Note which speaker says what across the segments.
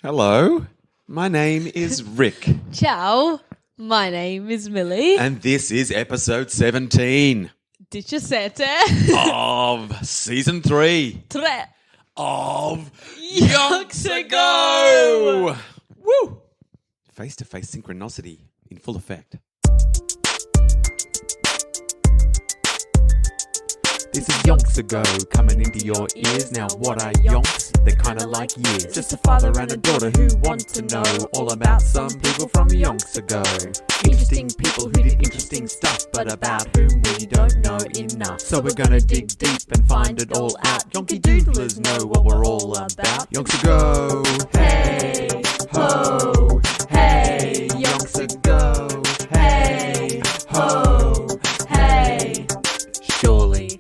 Speaker 1: Hello, my name is Rick.
Speaker 2: Ciao, my name is Millie.
Speaker 1: And this is episode 17
Speaker 2: 17
Speaker 1: of season 3 of Yonks Ago. Woo! Face-to-face synchronicity in full effect. This is Yonks Ago, coming into your ears. Now what are yonks? They're kinda like years. Just a father and a daughter who want to know all about some people from Yonks Ago. Interesting people who did interesting stuff, but about whom we don't know enough. So we're gonna dig deep and find it all out. Yonky doodlers know what we're all about. Yonks Ago, hey ho, hey, Yonks Ago, hey ho, hey, surely.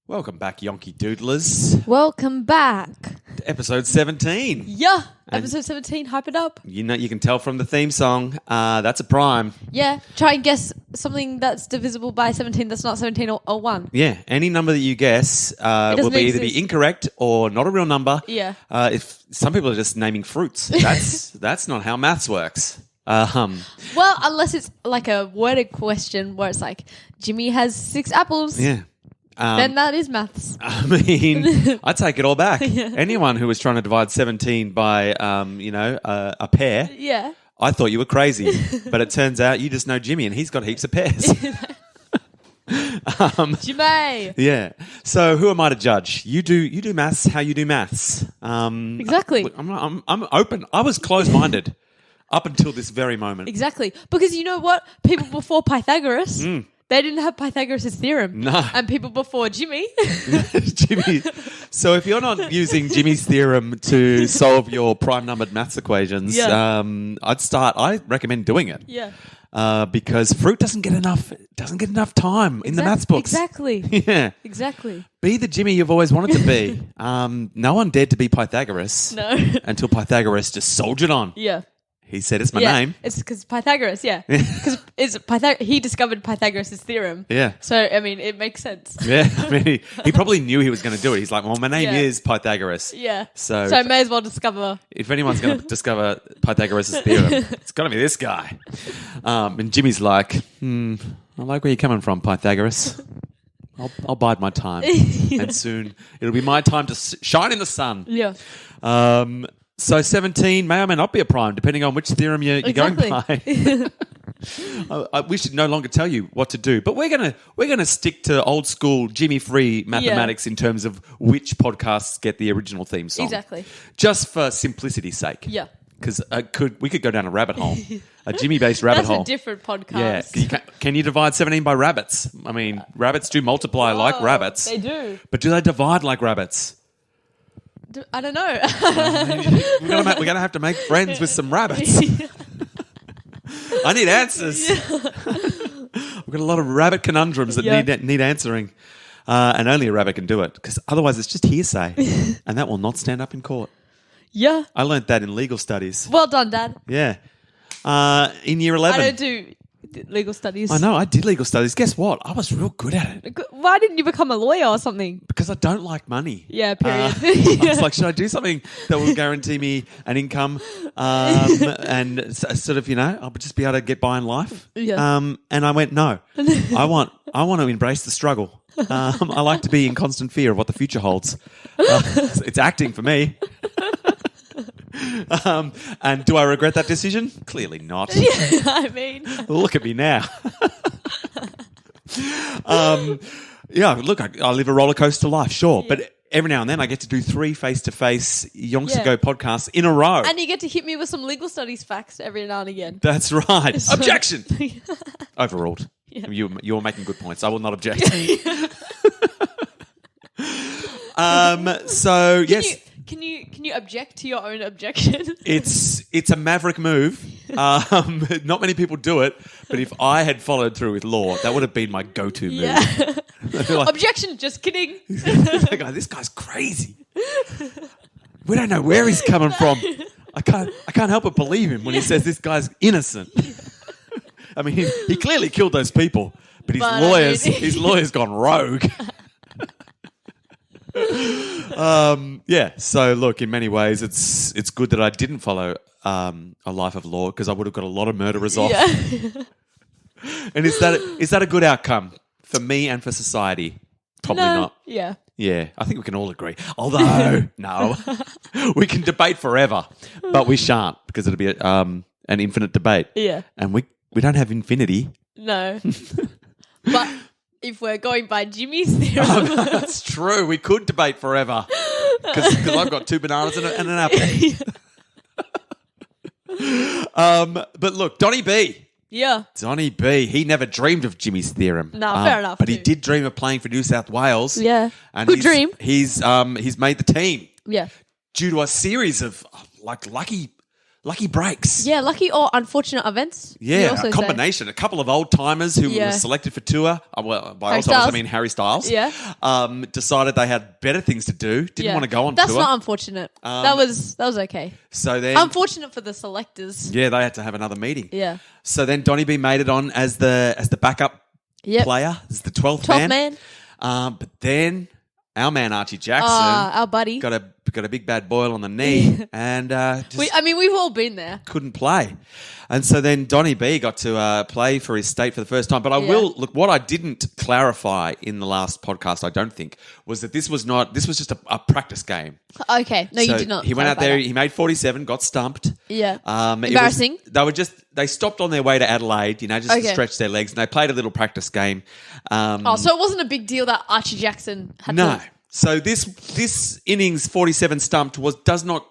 Speaker 1: Welcome back, Yonky Doodlers.
Speaker 2: Welcome back.
Speaker 1: To episode 17.
Speaker 2: Yeah, episode 17, hype it up.
Speaker 1: You know, you can tell from the theme song, that's a prime.
Speaker 2: Yeah, try and guess something that's divisible by 17 that's not 17 or 1.
Speaker 1: Yeah, any number that you guess will be either be incorrect or not a real number.
Speaker 2: Yeah.
Speaker 1: If some people are just naming fruits. That's not how maths works.
Speaker 2: Well, unless it's like a worded question where it's like, Jimmy has 6 apples.
Speaker 1: Yeah.
Speaker 2: Then that is maths.
Speaker 1: I mean, I take it all back. Yeah. Anyone who was trying to divide 17 by, a pair,
Speaker 2: yeah,
Speaker 1: I thought you were crazy. But it turns out you just know Jimmy and he's got heaps of pairs.
Speaker 2: Jimmy.
Speaker 1: Yeah. So who am I to judge? You do maths how you do maths.
Speaker 2: Exactly.
Speaker 1: I'm open. I was closed-minded up until this very moment.
Speaker 2: Exactly. Because you know what? People before Pythagoras... They didn't have Pythagoras' theorem.
Speaker 1: No.
Speaker 2: And people before Jimmy.
Speaker 1: Jimmy. So if you're not using Jimmy's theorem to solve your prime numbered maths equations, I recommend doing it.
Speaker 2: Yeah.
Speaker 1: Because fruit doesn't get enough time in the maths books.
Speaker 2: Exactly.
Speaker 1: Yeah.
Speaker 2: Exactly.
Speaker 1: Be the Jimmy you've always wanted to be. No one dared to be Pythagoras.
Speaker 2: No.
Speaker 1: Until Pythagoras just soldiered on.
Speaker 2: Yeah.
Speaker 1: He said, it's my name.
Speaker 2: It's because Pythagoras, yeah. Because he discovered Pythagoras' theorem.
Speaker 1: Yeah.
Speaker 2: So, I mean, it makes sense.
Speaker 1: Yeah. I mean, he probably knew he was going to do it. He's like, well, my name is Pythagoras.
Speaker 2: Yeah.
Speaker 1: So
Speaker 2: I may as well discover.
Speaker 1: If anyone's going to discover Pythagoras' theorem, it's got to be this guy. And Jimmy's like, I like where you're coming from, Pythagoras. I'll bide my time. Yeah. And soon it'll be my time to shine in the sun.
Speaker 2: Yeah.
Speaker 1: So 17 may or may not be a prime, depending on which theorem you're going by. We should no longer tell you what to do, but we're gonna stick to old school Jimmy free mathematics in terms of which podcasts get the original theme song.
Speaker 2: Exactly.
Speaker 1: Just for simplicity's sake.
Speaker 2: Yeah.
Speaker 1: Because we could go down a rabbit hole, a Jimmy-based rabbit hole.
Speaker 2: That's a different podcast.
Speaker 1: Yeah. Can you divide 17 by rabbits? I mean, rabbits do multiply like rabbits.
Speaker 2: They do.
Speaker 1: But do they divide like rabbits?
Speaker 2: I don't know.
Speaker 1: We're gonna have to make friends with some rabbits. I need answers. We've got a lot of rabbit conundrums that need answering, and only a rabbit can do it. Because otherwise, it's just hearsay, and that will not stand up in court.
Speaker 2: Yeah,
Speaker 1: I learnt that in legal studies.
Speaker 2: Well done, Dad.
Speaker 1: Yeah, in year 11.
Speaker 2: I don't do legal studies.
Speaker 1: I know, I did legal studies. Guess what? I was real good at it.
Speaker 2: Why didn't you become a lawyer or something?
Speaker 1: Because I don't like money.
Speaker 2: Yeah, period.
Speaker 1: I was like, should I do something that will guarantee me an income and sort of, I'll just be able to get by in life?
Speaker 2: Yeah.
Speaker 1: And I went, no. I want to embrace the struggle. I like to be in constant fear of what the future holds. It's acting for me. And do I regret that decision? Clearly not.
Speaker 2: Yeah, I mean,
Speaker 1: look at me now. Look, I live a roller coaster life, sure, but every now and then I get to do 3 face-to-face Yonks Ago podcasts in a row.
Speaker 2: And you get to hit me with some legal studies facts every now and again.
Speaker 1: That's right. So, objection. Overruled. Yeah. You're making good points. I will not object. So yes.
Speaker 2: Can you object to your own objection?
Speaker 1: It's a maverick move. Not many people do it, but if I had followed through with law, that would have been my go-to move.
Speaker 2: Yeah.
Speaker 1: Like,
Speaker 2: objection, just kidding.
Speaker 1: This guy's crazy. We don't know where he's coming from. I can't help but believe him when he says this guy's innocent. I mean, he clearly killed those people, but his lawyer's gone rogue.
Speaker 3: Yeah. So look, in many ways, it's good that I didn't follow a life of law because I would have got a lot of murderers off.
Speaker 2: Yeah.
Speaker 3: And is that a good outcome for me and for society? Probably not.
Speaker 2: Yeah.
Speaker 3: Yeah, I think we can all agree. Although, no, we can debate forever, but we shan't because it'll be an infinite debate.
Speaker 2: Yeah.
Speaker 3: And we don't have infinity.
Speaker 2: No. But if we're going by Jimmy's theorem.
Speaker 3: That's true. We could debate forever because I've got 2 bananas and an apple. But look, Donny B.
Speaker 2: Yeah.
Speaker 3: Donny B. He never dreamed of Jimmy's theorem.
Speaker 2: No, fair enough.
Speaker 3: But he did dream of playing for New South Wales.
Speaker 2: Yeah.
Speaker 3: And
Speaker 2: Good dream.
Speaker 3: He's made the team.
Speaker 2: Yeah.
Speaker 3: Due to a series of lucky breaks.
Speaker 2: Yeah, lucky or unfortunate events.
Speaker 3: Yeah, a combination. A couple of old timers who were selected for tour. Well, by old timers I mean Harry Styles.
Speaker 2: Yeah.
Speaker 3: Decided they had better things to do. Didn't want to go on tour.
Speaker 2: That's not unfortunate. That was okay.
Speaker 3: So then,
Speaker 2: unfortunate for the selectors.
Speaker 3: Yeah, they had to have another meeting.
Speaker 2: Yeah.
Speaker 3: So then Donny B made it on as the backup player, as the 12th man. But then our man Archie Jackson,
Speaker 2: our buddy,
Speaker 3: got a big bad boil on the knee, and
Speaker 2: we've all been there.
Speaker 3: Couldn't play, and so then Donny B got to play for his state for the first time. But will look. What I didn't clarify in the last podcast, I don't think, was that this was just a practice game.
Speaker 2: Okay, no,
Speaker 3: so
Speaker 2: you did not.
Speaker 3: He went out there.
Speaker 2: That.
Speaker 3: He made 47, got stumped.
Speaker 2: Yeah, embarrassing.
Speaker 3: They stopped on their way to Adelaide, just to stretch their legs, and they played a little practice game.
Speaker 2: So it wasn't a big deal that Archie Jackson had to...
Speaker 3: So this innings 47 stumped does not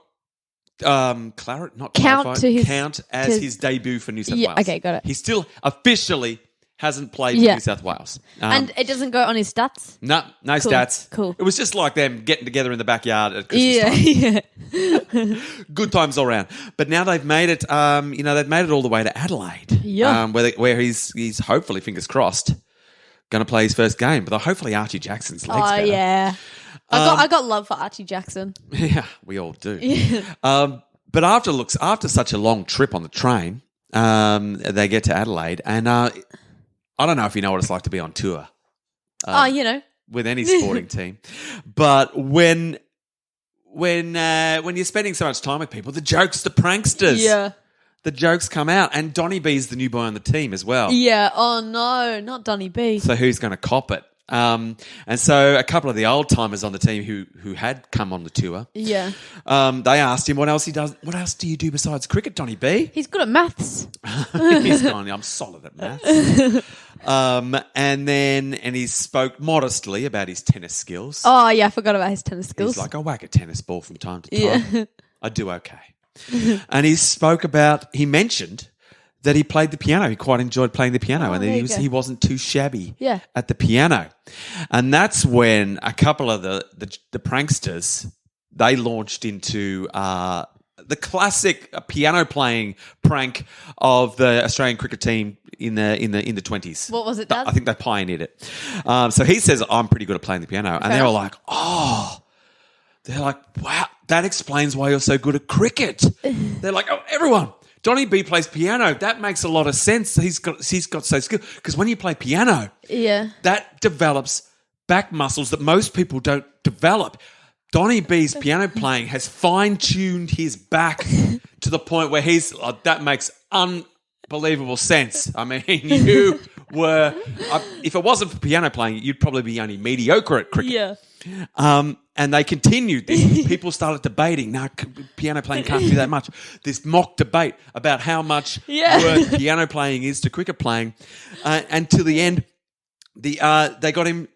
Speaker 3: count as his debut for New South Wales.
Speaker 2: Okay, got it.
Speaker 3: He still officially hasn't played for New South Wales.
Speaker 2: And it doesn't go on his stats?
Speaker 3: No stats.
Speaker 2: Cool.
Speaker 3: It was just like them getting together in the backyard at Christmas time. Yeah. Good times all round. But now they've made it. They've made it all the way to Adelaide.
Speaker 2: Yeah.
Speaker 3: Where he's hopefully, fingers crossed, going to play his first game. But hopefully Archie Jackson's legs better.
Speaker 2: Yeah. I got love for Archie Jackson.
Speaker 3: Yeah, we all do. Yeah. But after such a long trip on the train, they get to Adelaide, and I don't know if you know what it's like to be on tour. With any sporting team, but when you're spending so much time with people, the jokes, the pranksters, the jokes come out, and Donny B's the new boy on the team as well.
Speaker 2: Yeah. Oh no, not Donny B.
Speaker 3: So who's going to cop it? And so a couple of the old timers on the team who had come on the tour, they asked him what else he does. What else do you do besides cricket, Donny B?
Speaker 2: He's good at maths.
Speaker 3: He's gone. I'm solid at maths. And he spoke modestly about his tennis skills.
Speaker 2: Oh yeah, I forgot about his tennis skills.
Speaker 3: He's like, I whack a tennis ball from time to time. Yeah. I do okay. And he mentioned that he played the piano. He quite enjoyed playing the piano, and he wasn't too shabby at the piano. And that's when a couple of the pranksters, they launched into the classic piano playing prank of the Australian cricket team in the 20s.
Speaker 2: What was it, Dad?
Speaker 3: I think they pioneered it. So he says, I'm pretty good at playing the piano. And they're like, wow, that explains why you're so good at cricket. They're like, oh, everyone, Donny B plays piano. That makes a lot of sense. He's got so skill, because when you play piano, that develops back muscles that most people don't develop. Donny B's piano playing has fine-tuned his back to the point where that makes unbelievable sense. I mean, you were if it wasn't for piano playing, you'd probably be only mediocre at cricket.
Speaker 2: Yeah.
Speaker 3: And they continued this. People started debating, no, piano playing can't do that much. This mock debate about how much worth piano playing is to cricket playing. And to the end, they got him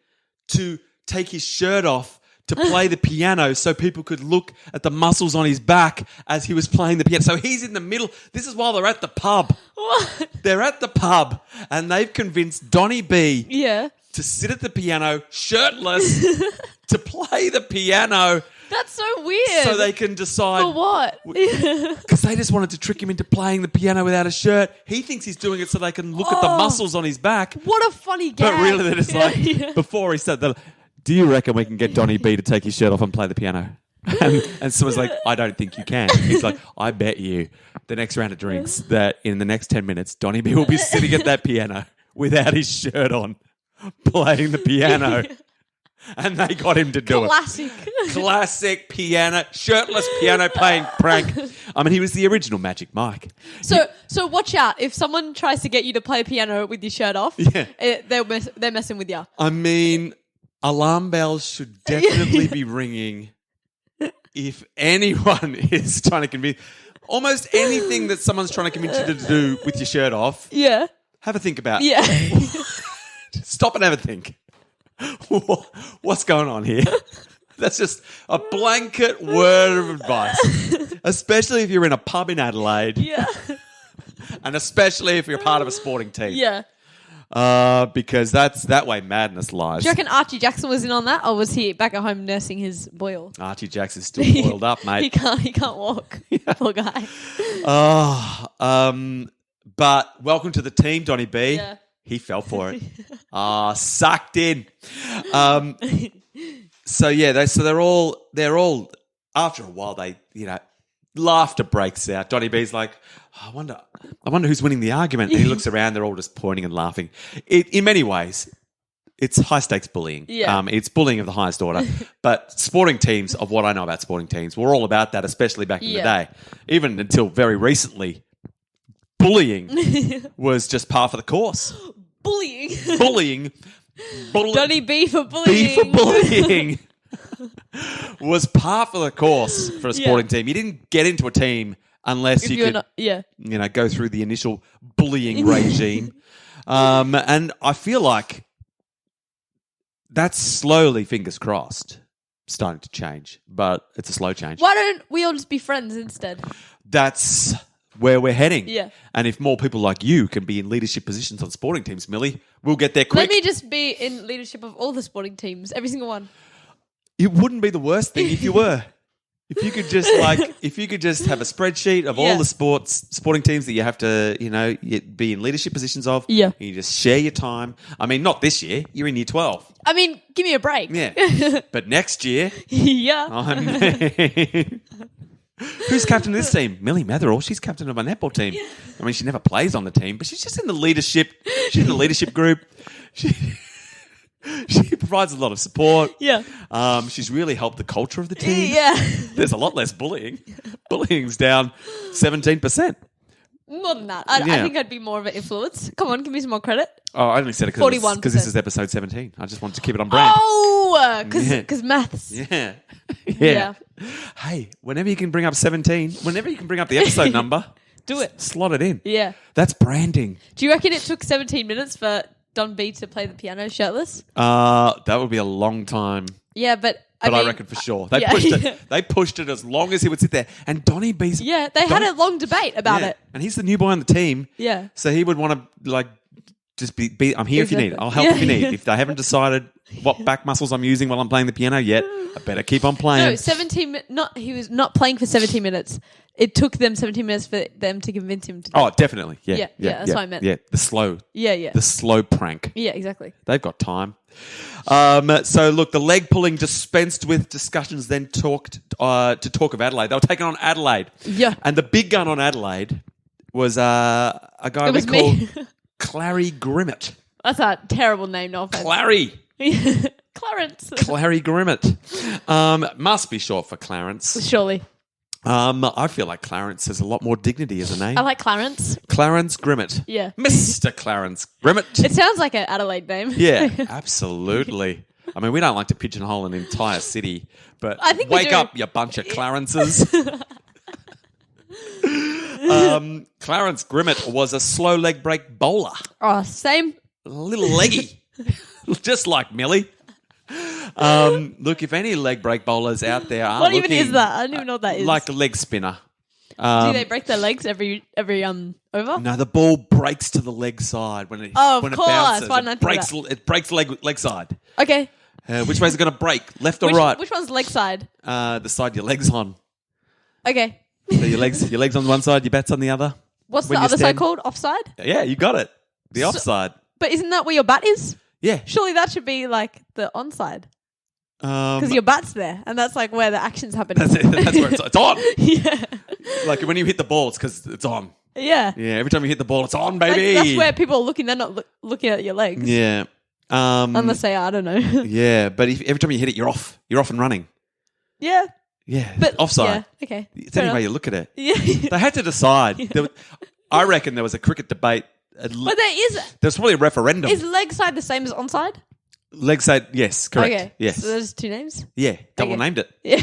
Speaker 3: to take his shirt off to play the piano so people could look at the muscles on his back as he was playing the piano. So he's in the middle. This is while they're at the pub.
Speaker 2: What?
Speaker 3: They're at the pub, and they've convinced Donny B to sit at the piano shirtless to play the piano.
Speaker 2: That's so weird.
Speaker 3: So they can decide.
Speaker 2: For what?
Speaker 3: Because they just wanted to trick him into playing the piano without a shirt. He thinks he's doing it so they can look at the muscles on his back.
Speaker 2: What a funny gag.
Speaker 3: But really, they're just like, before he said that, do you reckon we can get Donny B to take his shirt off and play the piano? And someone's like, I don't think you can. He's like, I bet you the next round of drinks that in the next 10 minutes, Donny B will be sitting at that piano without his shirt on, playing the piano. And they got him to do
Speaker 2: Classic.
Speaker 3: it. Classic piano, shirtless piano playing prank. I mean, he was the original Magic Mike.
Speaker 2: So watch out. If someone tries to get you to play piano with your shirt off, they're messing with you.
Speaker 3: I mean, alarm bells should definitely be ringing if anyone is trying to convince. Almost anything that someone's trying to convince you to do with your shirt off,
Speaker 2: Yeah.
Speaker 3: have a think about.
Speaker 2: Yeah.
Speaker 3: Stop and have a think. What's going on here? That's just a blanket word of advice, especially if you're in a pub in Adelaide,
Speaker 2: Yeah.
Speaker 3: and especially if you're part of a sporting team.
Speaker 2: Yeah.
Speaker 3: Because that's that way madness lies.
Speaker 2: Do you reckon Archie Jackson was in on that, or was he back at home nursing his boil?
Speaker 3: Archie Jackson's still boiled up, mate.
Speaker 2: He can't walk. Poor guy.
Speaker 3: But welcome to the team, Donny B.
Speaker 2: Yeah.
Speaker 3: He fell for it. Sucked in. So they're all after a while they laughter breaks out. Donny B's like, I wonder who's winning the argument. And he looks around, they're all just pointing and laughing. In many ways, it's high stakes bullying.
Speaker 2: Yeah.
Speaker 3: It's bullying of the highest order. But sporting teams, of what I know about sporting teams, were all about that, especially back in the day. Even until very recently, bullying was just par for the course. Bullying.
Speaker 2: Donny B for bullying.
Speaker 3: B for bullying was par for the course for a sporting team. You didn't get into a team unless you could go through the initial bullying regime. And I feel like that's slowly, fingers crossed, starting to change. But it's a slow change.
Speaker 2: Why don't we all just be friends instead?
Speaker 3: That's where we're heading.
Speaker 2: Yeah.
Speaker 3: And if more people like you can be in leadership positions on sporting teams, Millie, we'll get there quick.
Speaker 2: Let me just be in leadership of all the sporting teams, every single one.
Speaker 3: It wouldn't be the worst thing if you were. If you could just have a spreadsheet of all the sporting teams that you have to, be in leadership positions of.
Speaker 2: Yeah.
Speaker 3: And you just share your time. I mean, not this year. You're in year 12.
Speaker 2: I mean, give me a break.
Speaker 3: Yeah. But next year,
Speaker 2: yeah.
Speaker 3: Who's captain of this team? Millie Matherall. She's captain of my netball team. I mean, she never plays on the team, but she's just in the leadership. She's in the leadership group. She provides a lot of support.
Speaker 2: Yeah.
Speaker 3: She's really helped the culture of the team.
Speaker 2: Yeah.
Speaker 3: There's a lot less bullying. Bullying's down 17%.
Speaker 2: More than that. I think I'd be more of an influence. Come on, give me some more credit.
Speaker 3: Oh, I only said it
Speaker 2: 41%.
Speaker 3: because this is episode 17. I just wanted to keep it on brand.
Speaker 2: Oh, because maths.
Speaker 3: Yeah.
Speaker 2: Yeah.
Speaker 3: Hey, whenever you can bring up 17, whenever you can bring up the episode number,
Speaker 2: do it.
Speaker 3: Slot it in.
Speaker 2: Yeah.
Speaker 3: That's branding.
Speaker 2: Do you reckon it took 17 minutes for Don B to play the piano shirtless?
Speaker 3: That would be a long time.
Speaker 2: Yeah, but
Speaker 3: I reckon for sure. They pushed it as long as he would sit there. And Donny B's...
Speaker 2: Yeah, they had a long debate about it.
Speaker 3: And he's the new boy on the team.
Speaker 2: Yeah.
Speaker 3: So he would want to, just be I'm here if you need. I'll help if you need. If they haven't decided what back muscles I'm using while I'm playing the piano yet, I better keep on playing.
Speaker 2: No, 17 he was not playing for 17 minutes. It took them 17 minutes for them to convince him to do it.
Speaker 3: Oh, definitely. Yeah,
Speaker 2: that's what I meant.
Speaker 3: Yeah, the slow prank.
Speaker 2: Yeah, exactly.
Speaker 3: They've got time. So look, the leg pulling dispensed with discussions. Then talk of Adelaide. They were taking on Adelaide.
Speaker 2: Yeah,
Speaker 3: and the big gun on Adelaide was a guy we called Clary Grimmett.
Speaker 2: That's a terrible name, no offense.
Speaker 3: Clary.
Speaker 2: Clarence.
Speaker 3: Clary Grimmett. Must be short for Clarence.
Speaker 2: Surely.
Speaker 3: I feel like Clarence has a lot more dignity as a name.
Speaker 2: I like Clarence.
Speaker 3: Clarence Grimmett.
Speaker 2: Yeah.
Speaker 3: Mr. Clarence Grimmett.
Speaker 2: It sounds like an Adelaide name.
Speaker 3: Yeah, absolutely. I mean, we don't like to pigeonhole an entire city, but
Speaker 2: I think
Speaker 3: wake up, you bunch of Clarences. Clarence Grimmett was a slow leg break bowler.
Speaker 2: Oh, same.
Speaker 3: A little leggy. Just like Millie. Look, if any leg break bowlers out there are
Speaker 2: what even is that? I don't even know what that is.
Speaker 3: Like a leg spinner.
Speaker 2: Do they break their legs every over?
Speaker 3: No, the ball breaks to the leg side when it
Speaker 2: of
Speaker 3: when
Speaker 2: course.
Speaker 3: it bounces.
Speaker 2: Why not
Speaker 3: It breaks leg side.
Speaker 2: Okay.
Speaker 3: Which way is it going to break? Left or right?
Speaker 2: Which one's leg side?
Speaker 3: The side your leg's on.
Speaker 2: Okay.
Speaker 3: So your legs on one side, your bat's on the other.
Speaker 2: What's the other side called? Offside?
Speaker 3: Yeah, you got it. The offside.
Speaker 2: But isn't that where your bat is?
Speaker 3: Yeah.
Speaker 2: Surely that should be like the onside. Because your bat's there, and that's like where the action's happening.
Speaker 3: That's it. That's where it's on.
Speaker 2: Yeah.
Speaker 3: Like when you hit the ball, it's because it's on.
Speaker 2: Yeah.
Speaker 3: Yeah. Every time you hit the ball, it's on, baby.
Speaker 2: That's where people are looking. They're not looking at your legs.
Speaker 3: Yeah.
Speaker 2: Unless they are, I don't know.
Speaker 3: Yeah, but every time you hit it, you're off. You're off and running.
Speaker 2: Yeah.
Speaker 3: Yeah,
Speaker 2: But
Speaker 3: offside.
Speaker 2: Yeah, okay.
Speaker 3: It's any way you look at it.
Speaker 2: Yeah.
Speaker 3: They had to decide. I reckon there was a cricket debate.
Speaker 2: But
Speaker 3: There's probably a referendum.
Speaker 2: Is leg side the same as onside?
Speaker 3: Leg side, yes, correct.
Speaker 2: Okay.
Speaker 3: Yes.
Speaker 2: So there's two names?
Speaker 3: Yeah, double
Speaker 2: Okay.
Speaker 3: named it.
Speaker 2: Yeah.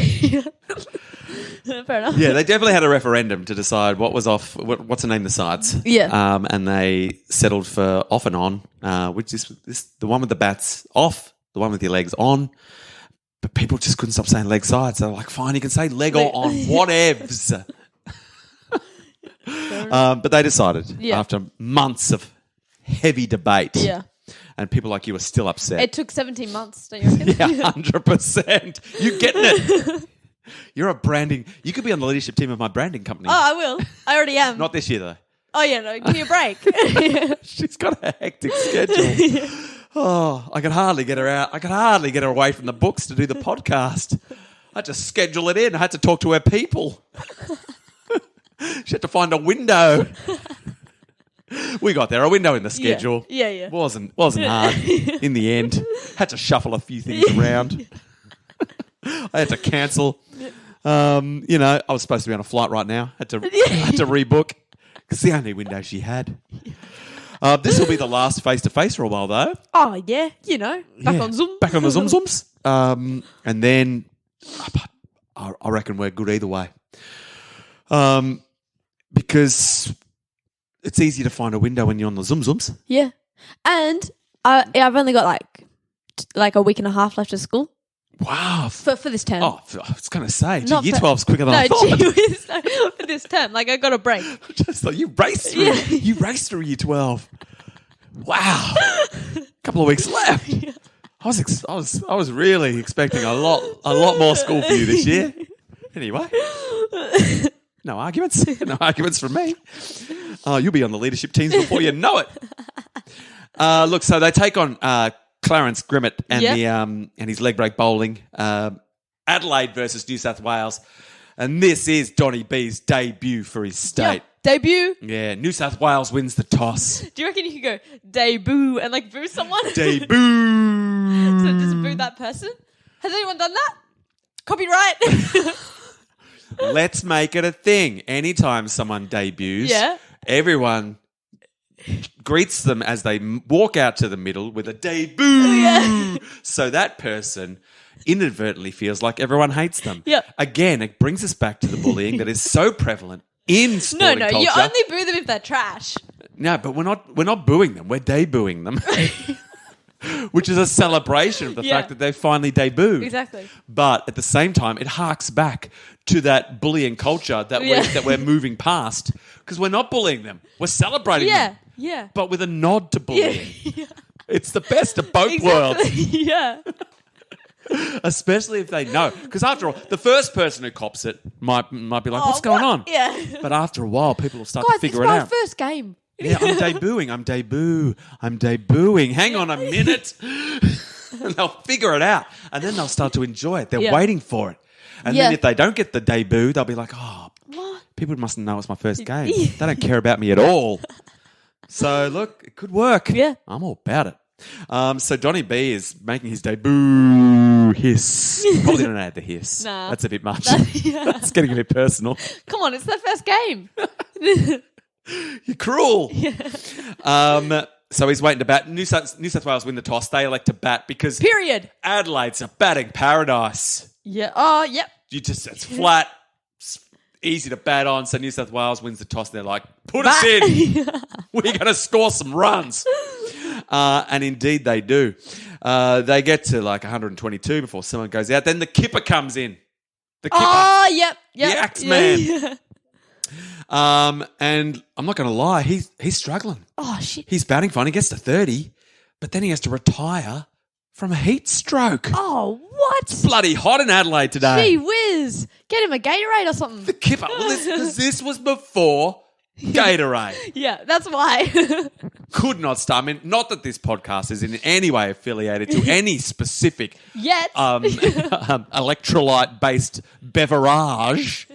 Speaker 2: Fair enough.
Speaker 3: Yeah, they definitely had a referendum to decide what was off, what's to name the sides.
Speaker 2: Yeah.
Speaker 3: And they settled for off and on, which is the one with the bats off, the one with your legs on. But people just couldn't stop saying leg sides. They were like, fine, you can say leg or on, whatevs. But they decided after months of heavy debate.
Speaker 2: Yeah.
Speaker 3: And people like you are still upset.
Speaker 2: It took 17 months, don't you reckon?
Speaker 3: Yeah, 100%. You're getting it. You're a branding. You could be on the leadership team of my branding company.
Speaker 2: Oh, I will. I already am.
Speaker 3: Not this year, though.
Speaker 2: Oh, yeah, no. Give me a break.
Speaker 3: She's got a hectic schedule. Oh, I could hardly get her out. I could hardly get her away from the books to do the podcast. I had to schedule it in. I had to talk to her people. She had to find a window. We got there, a window in the schedule.
Speaker 2: Yeah.
Speaker 3: Wasn't hard in the end. Had to shuffle a few things around. I had to cancel. I was supposed to be on a flight right now. Had to rebook. It's the only window she had. This will be the last face-to-face for a while, though.
Speaker 2: Oh, yeah. Back on Zoom.
Speaker 3: Back on the Zooms. And then I reckon we're good either way. Because it's easy to find a window when you're on the Zooms.
Speaker 2: Yeah. And I've only got like a week and a half left of school.
Speaker 3: Wow.
Speaker 2: For this term.
Speaker 3: Oh, I was going to say,
Speaker 2: Not
Speaker 3: year
Speaker 2: for-
Speaker 3: 12's quicker than I
Speaker 2: No,
Speaker 3: thought.
Speaker 2: gee whiz, no, for this term. Like, I got a break.
Speaker 3: Just thought you raced through.
Speaker 2: Yeah.
Speaker 3: You raced through year 12. Wow. Couple of weeks left.
Speaker 2: Yeah.
Speaker 3: I was really expecting a lot more school for you this year. Anyway. No arguments. No arguments from me. You'll be on the leadership teams before you know it. Look, so they take on Clarence Grimmett and and his leg break bowling. Adelaide versus New South Wales. And this is Donny B's debut for his state.
Speaker 2: Yeah. Debut.
Speaker 3: Yeah, New South Wales wins the toss.
Speaker 2: Do you reckon you could go debut and boo someone?
Speaker 3: Debut.
Speaker 2: So just boo that person? Has anyone done that? Copyright.
Speaker 3: Let's make it a thing. Anytime someone debuts, everyone greets them as they walk out to the middle with a debut.
Speaker 2: Yeah.
Speaker 3: So that person inadvertently feels like everyone hates them.
Speaker 2: Yep.
Speaker 3: Again, it brings us back to the bullying that is so prevalent in sporting culture.
Speaker 2: You only boo them if they're trash.
Speaker 3: No, but we're not booing them. We're debuting them. Which is a celebration of the fact that they finally debuted.
Speaker 2: Exactly.
Speaker 3: But at the same time, it harks back to that bullying culture that we're moving past because we're not bullying them. We're celebrating them.
Speaker 2: Yeah.
Speaker 3: But with a nod to bullying.
Speaker 2: Yeah.
Speaker 3: It's the best of both worlds.
Speaker 2: Yeah.
Speaker 3: Especially if they know. Because after all, the first person who cops it might be like, what's going on?
Speaker 2: Yeah.
Speaker 3: But after a while, people will start
Speaker 2: Guys,
Speaker 3: to figure
Speaker 2: it's
Speaker 3: it
Speaker 2: my
Speaker 3: out.
Speaker 2: first game.
Speaker 3: Yeah, I'm debuting. Hang on a minute. And they'll figure it out. And then they'll start to enjoy it. They're waiting for it. And then if they don't get the debut, they'll be like, oh,
Speaker 2: What?
Speaker 3: people mustn't know it's my first game. They don't care about me at all. So, look, it could work.
Speaker 2: Yeah.
Speaker 3: I'm all about it. So Donny B is making his debut hiss. Probably don't add the hiss.
Speaker 2: Nah.
Speaker 3: That's a bit much. That's getting a bit personal.
Speaker 2: Come on, it's their first game.
Speaker 3: You're cruel. So he's waiting to bat. New South Wales win the toss. They elect to bat because
Speaker 2: Period.
Speaker 3: Adelaide's a batting paradise.
Speaker 2: Yeah. Oh, yep.
Speaker 3: It's flat. It's easy to bat on. So New South Wales wins the toss. They're like, put us in. We're going to score some runs. And indeed they do. They get to 122 before someone goes out. Then the kipper comes in. The kipper.
Speaker 2: Oh, yep.
Speaker 3: The Axeman.
Speaker 2: Yeah.
Speaker 3: And I'm not going to lie, he's struggling.
Speaker 2: Oh, shit.
Speaker 3: He's batting fine. He gets to 30, but then he has to retire from a heat stroke.
Speaker 2: Oh, what?
Speaker 3: Bloody hot in Adelaide today.
Speaker 2: Gee whiz. Get him a Gatorade or something.
Speaker 3: The kipper. Well, this was before Gatorade.
Speaker 2: Yeah, that's why.
Speaker 3: Could not start. I mean, not that this podcast is in any way affiliated to any specific
Speaker 2: Yet.
Speaker 3: electrolyte-based beverage.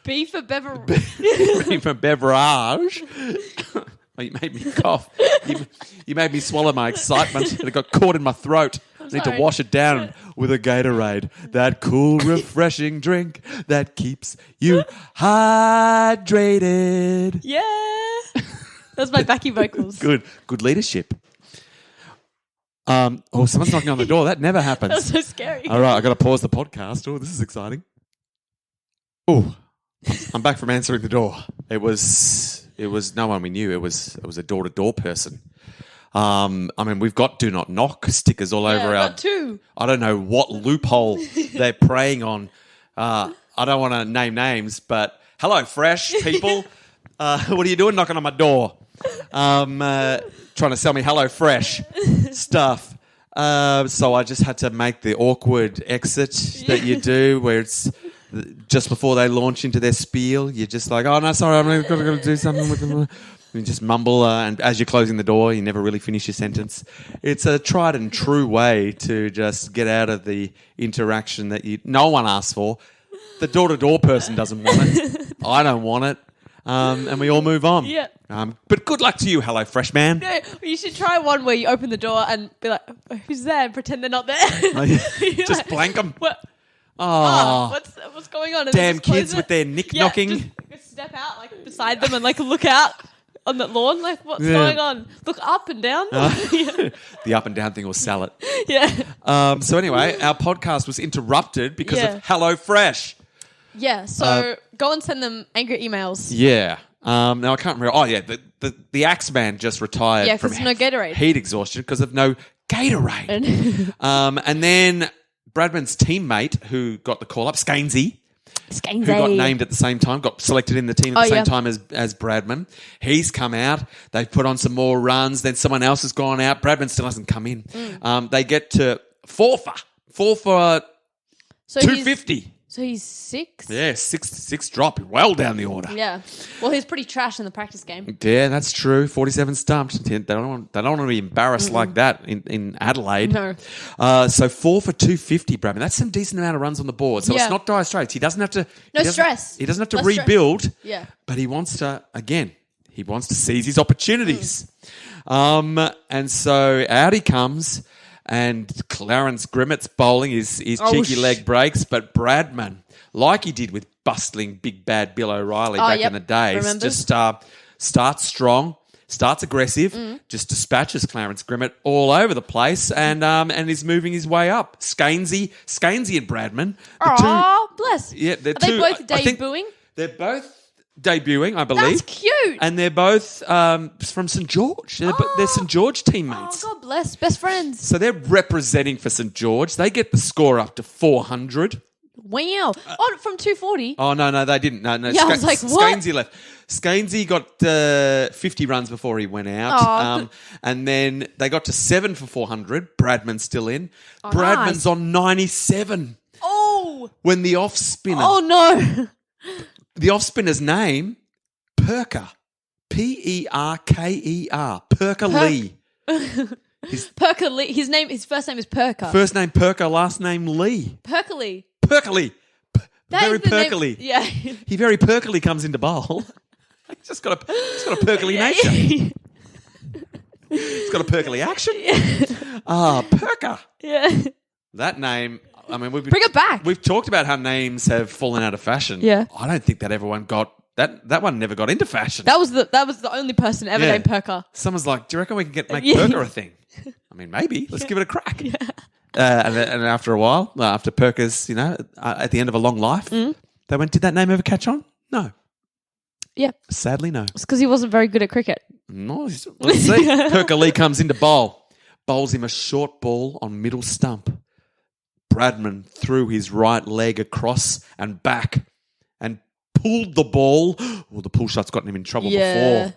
Speaker 2: B for beverage.
Speaker 3: For beverage. Oh, you made me cough. You made me swallow my excitement, and it got caught in my throat. I need to wash it down with a Gatorade. That cool, refreshing drink that keeps you hydrated.
Speaker 2: Yeah. That's my backing vocals.
Speaker 3: Good leadership. Someone's knocking on the door. That never happens.
Speaker 2: That's so scary.
Speaker 3: All right, I got to pause the podcast. Oh, this is exciting. Oh, I'm back from answering the door. It was no one we knew. It was a door-to-door person. We've got "Do Not Knock" stickers all over our.
Speaker 2: Got two.
Speaker 3: I don't know what loophole they're preying on. I don't want to name names, but hello, fresh people. What are you doing knocking on my door? Trying to sell me Hello Fresh stuff. So I just had to make the awkward exit that you do where it's just before they launch into their spiel. You're just like, oh, no, sorry, I'm going to do something with them. You just mumble, and as you're closing the door, you never really finish your sentence. It's a tried and true way to just get out of the interaction that no one asks for. The door-to-door person doesn't want it. I don't want it. And we all move on.
Speaker 2: Yeah.
Speaker 3: But good luck to you, Hello Fresh Man.
Speaker 2: No, you should try one where you open the door and be like, who's there? And pretend they're not there.
Speaker 3: Just
Speaker 2: like,
Speaker 3: blank them.
Speaker 2: What?
Speaker 3: Oh,
Speaker 2: what's going on? And
Speaker 3: damn kids with their knocking.
Speaker 2: Just step out like beside them and like look out on the lawn. Like, what's going on? Look up and down.
Speaker 3: The up and down thing will sell it.
Speaker 2: Yeah.
Speaker 3: So anyway, our podcast was interrupted because of Hello Fresh.
Speaker 2: Yeah, so go and send them angry emails.
Speaker 3: Yeah. Now I can't remember. Oh yeah, the Axeman just retired from
Speaker 2: no Gatorade.
Speaker 3: Heat exhaustion because of no Gatorade. And then Bradman's teammate who got the call up, Skainsey, who got named at the same time, got selected in the team at the same time as Bradman. He's come out. They've put on some more runs. Then someone else has gone out. Bradman still hasn't come in. They get to four for 250.
Speaker 2: So he's 6?
Speaker 3: Yeah, six drop. Well down the order.
Speaker 2: Yeah. Well, he's pretty trash in the practice game.
Speaker 3: Yeah, that's true. 47 stumped. They don't want to be embarrassed like that in Adelaide.
Speaker 2: No.
Speaker 3: So 4 for 250, Bradman. That's some decent amount of runs on the board. So it's not dire straits. He doesn't have to...
Speaker 2: stress.
Speaker 3: He doesn't have to
Speaker 2: Less
Speaker 3: rebuild.
Speaker 2: Stress. Yeah.
Speaker 3: But he wants to seize his opportunities. And so out he comes... And Clarence Grimmett's bowling his cheeky leg breaks, but Bradman, like he did with bustling big bad Bill O'Reilly back in the days, just starts strong, starts aggressive, just dispatches Clarence Grimmett all over the place, and is moving his way up. Skainsey and Bradman.
Speaker 2: Bless.
Speaker 3: Yeah,
Speaker 2: Are they both debuting?
Speaker 3: They're both debuting, I believe.
Speaker 2: That's cute.
Speaker 3: And they're both from St. George. They're St. George teammates.
Speaker 2: Oh, God bless. Best friends.
Speaker 3: So they're representing for St. George. They get the score up to 400.
Speaker 2: Wow. From 240?
Speaker 3: Oh, no, they didn't. No.
Speaker 2: Yeah, I was like, what?
Speaker 3: Skainsey left. Skainsey got 50 runs before he went out. And then they got to 7 for 400. Bradman's still in. Bradman's on 97.
Speaker 2: Oh.
Speaker 3: When the off-spinner...
Speaker 2: Oh, no.
Speaker 3: The off-spinner's name, Perker. Perker. Perker Lee.
Speaker 2: Perker Lee. His first name is Perker.
Speaker 3: First name Perker, last name Lee.
Speaker 2: Perker Lee.
Speaker 3: Perker Lee. Very perkily.
Speaker 2: Yeah.
Speaker 3: He very perkily comes into bowl. He's just got a perkily nature. He's got a perkily action. Perker.
Speaker 2: Yeah.
Speaker 3: That name... bring
Speaker 2: it back.
Speaker 3: We've talked about how names have fallen out of fashion.
Speaker 2: Yeah.
Speaker 3: I don't think that everyone got that one never got into fashion.
Speaker 2: That was the only person ever named Perker.
Speaker 3: Someone's like, do you reckon we can make Perker a thing? Maybe. Let's give it a crack. Yeah. And after a while, after Perker's, at the end of a long life, they went, did that name ever catch on? No.
Speaker 2: Yeah.
Speaker 3: Sadly, no.
Speaker 2: It's because he wasn't very good at cricket.
Speaker 3: No. Let's see. Perker Lee comes into bowl. Bowls him a short ball on middle stump. Bradman threw his right leg across and back and pulled the ball. Well, the pull shot's gotten him in trouble before.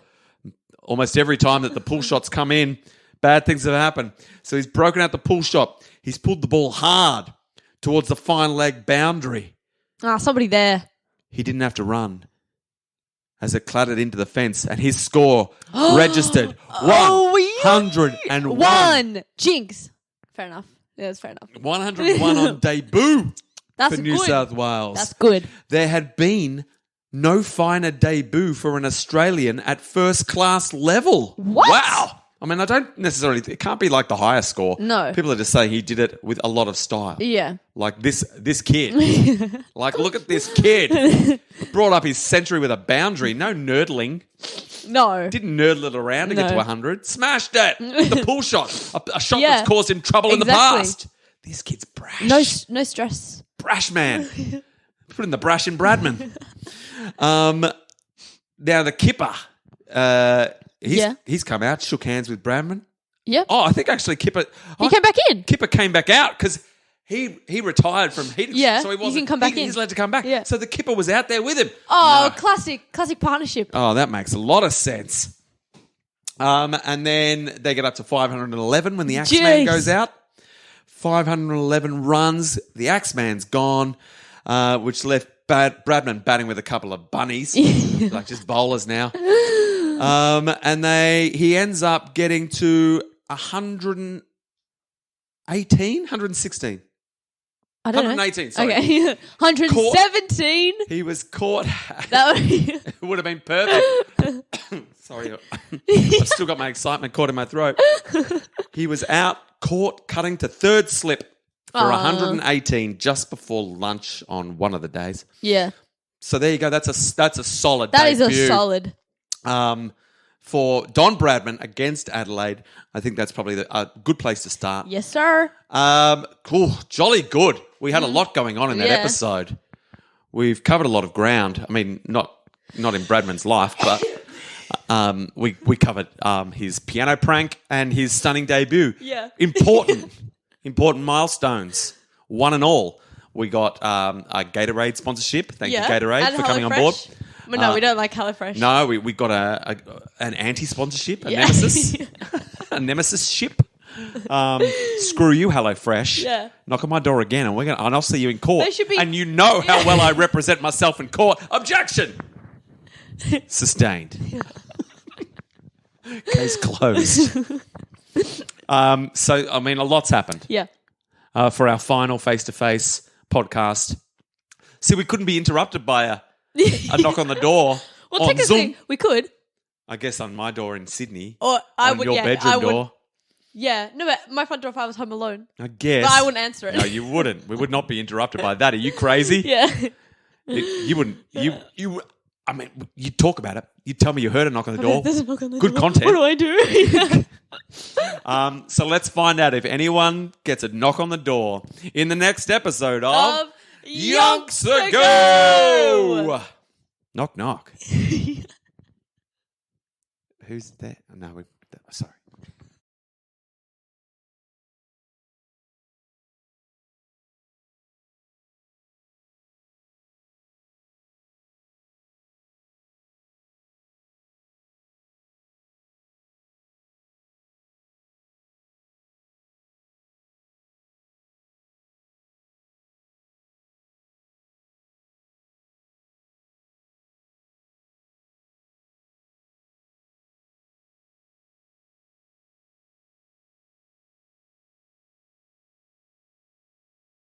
Speaker 3: Almost every time that the pull shots come in, bad things have happened. So he's broken out the pull shot. He's pulled the ball hard towards the fine leg boundary.
Speaker 2: Somebody there.
Speaker 3: He didn't have to run as it clattered into the fence, and his score registered 101.
Speaker 2: Jinx. Fair enough. Yeah, that's fair enough.
Speaker 3: 101 on debut
Speaker 2: for
Speaker 3: New South Wales.
Speaker 2: That's good.
Speaker 3: There had been No finer debut for an Australian at first class level.
Speaker 2: What?
Speaker 3: Wow. I mean, I don't necessarily... It can't be like the highest score.
Speaker 2: No.
Speaker 3: People are just saying he did it with a lot of style.
Speaker 2: Yeah.
Speaker 3: Like this kid. Like, look at this kid. Brought up his century with a boundary. No nerdling.
Speaker 2: No.
Speaker 3: Didn't nerdle it around to get to 100. Smashed it. The pull shot. A shot
Speaker 2: Yeah.
Speaker 3: that's caused him trouble in the past. This kid's brash.
Speaker 2: No stress.
Speaker 3: Brash man. Put in the brash in Bradman. Now the Kipper. He's come out, shook hands with Bradman.
Speaker 2: Yep.
Speaker 3: Oh, I think actually Kipper...
Speaker 2: He came back in.
Speaker 3: Kipper came back out because he retired from...
Speaker 2: Yeah,
Speaker 3: so he
Speaker 2: you can come back in.
Speaker 3: He's allowed to come back.
Speaker 2: Yeah.
Speaker 3: So the Kipper was out there with him.
Speaker 2: Oh,
Speaker 3: No.
Speaker 2: classic partnership.
Speaker 3: Oh, that makes a lot of sense. And then they get up to 511 when the Axeman goes out. 511 runs. The Axeman's gone, which left Bradman batting with a couple of bunnies, like just bowlers now. And he ends up getting to 116.
Speaker 2: I don't
Speaker 3: 118,
Speaker 2: know.
Speaker 3: sorry.
Speaker 2: Okay. 117.
Speaker 3: He was caught.
Speaker 2: That would
Speaker 3: It would have been perfect. Sorry, I've still got my excitement caught in my throat. He was out, caught, cutting to third slip for 118 just before lunch on one of the days.
Speaker 2: Yeah.
Speaker 3: So there you go. That's a solid
Speaker 2: That
Speaker 3: debut.
Speaker 2: is a solid.
Speaker 3: For Don Bradman against Adelaide. I think that's probably a good place to start.
Speaker 2: Yes, sir.
Speaker 3: Cool. Jolly good. We had a lot going on in that
Speaker 2: Yeah.
Speaker 3: episode. We've covered a lot of ground. I mean, not in Bradman's life, but we covered his piano prank and his stunning debut.
Speaker 2: Yeah.
Speaker 3: Important milestones, one and all. We got a Gatorade sponsorship. Thank you, Gatorade,
Speaker 2: And
Speaker 3: for coming on
Speaker 2: HelloFresh.
Speaker 3: board.
Speaker 2: But no, we don't like HelloFresh.
Speaker 3: No, we got an anti-sponsorship, a
Speaker 2: Yeah.
Speaker 3: nemesis, a nemesis ship. Screw you, HelloFresh.
Speaker 2: Yeah.
Speaker 3: Knock on my door again, and I'll see you in court.
Speaker 2: They should be-
Speaker 3: And you know how well I represent myself in court. Objection. Sustained. Case closed. So I mean, a lot's happened.
Speaker 2: Yeah.
Speaker 3: For our final face-to-face podcast. See, we couldn't be interrupted by a knock on the door.
Speaker 2: Well,
Speaker 3: on
Speaker 2: technically,
Speaker 3: Zoom.
Speaker 2: we could.
Speaker 3: I guess on my door in Sydney.
Speaker 2: Or I
Speaker 3: on
Speaker 2: would,
Speaker 3: your
Speaker 2: yeah.
Speaker 3: bedroom
Speaker 2: I would,
Speaker 3: door.
Speaker 2: Yeah. No, but my front door if I was home alone.
Speaker 3: I guess.
Speaker 2: But I wouldn't answer it.
Speaker 3: No, you wouldn't. We would not be interrupted by that. Are you crazy?
Speaker 2: Yeah.
Speaker 3: You wouldn't. You. I mean, you talk about it. You tell me you heard a knock on the door.
Speaker 2: There's a knock on the
Speaker 3: Good
Speaker 2: door.
Speaker 3: content.
Speaker 2: What do I do?
Speaker 3: So let's find out if anyone gets a knock on the door in the next episode of Yonks Ago. Knock, knock. Who's there? No,